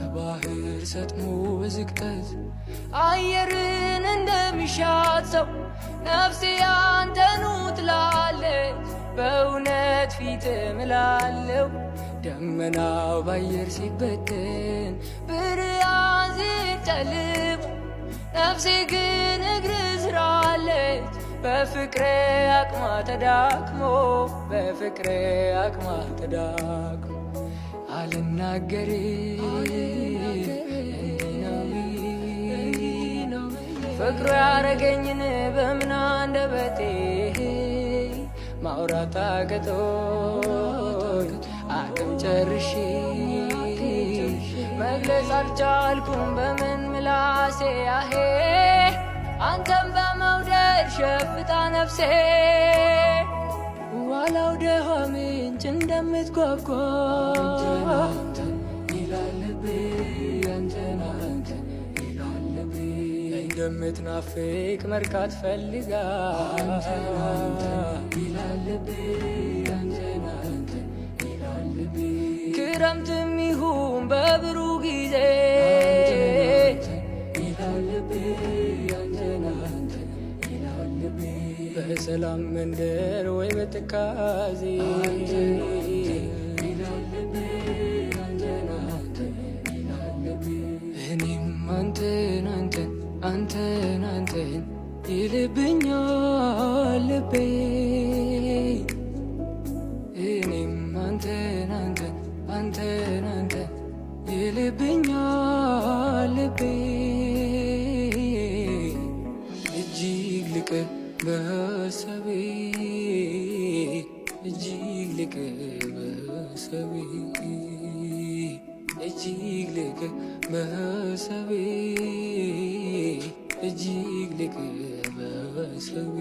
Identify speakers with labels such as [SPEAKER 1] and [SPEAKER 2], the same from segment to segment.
[SPEAKER 1] ከባህር ሰጥሞ በዝግተት አየርን እንደሚሻት ሰው ነፍሴ አንተኑ ትላለች በእውነት ፊት እምላለው። ደመናው ባየር ሲበተን ብርሃን ሲጨልም ነፍሴ ግን እግር ስራለች በፍቅሬ አቅሟ ተዳክሞ በፍቅሬ አቅሟ ተዳክሞ አልናገርም ፍቅሩ ያረገኝን በምን አንደበቴ ማውራት አቅቶኝ አቅም ጨርሼ መግለጽ አልቻልኩም በምን ምላሴ አሄ አንተም በመውደድ ሸፍታ ነፍሴ ዋላው ደሃ ምንጭ እንደምትጓጓ እንደምትናፍቅ መርካት ፈልጋ ክረምትም ይሁን በብሩህ ጊዜ በሰላም መንደር ወይ በትካዜ እኔም አንተን አንተን አንተን አንተን ይልብኛል ልቤ እኔም አንተን አንተን አንተን አንተን ይልብኛል ልቤ እጅግ ልቅር በሰቤ እጅግ ልቅር በሰቤ እጅግ ልቅር በሰቤ እጅግ ልቅር በሰቤ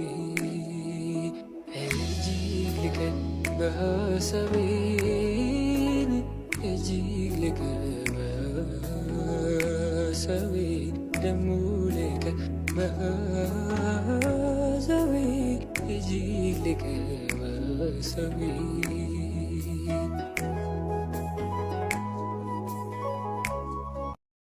[SPEAKER 1] እጅግ ልቅር በሰቤ እጅግ ልቅር በሰቤ ደሞ ልቅር በሰቤ እጅግ ልቅር በሰቤ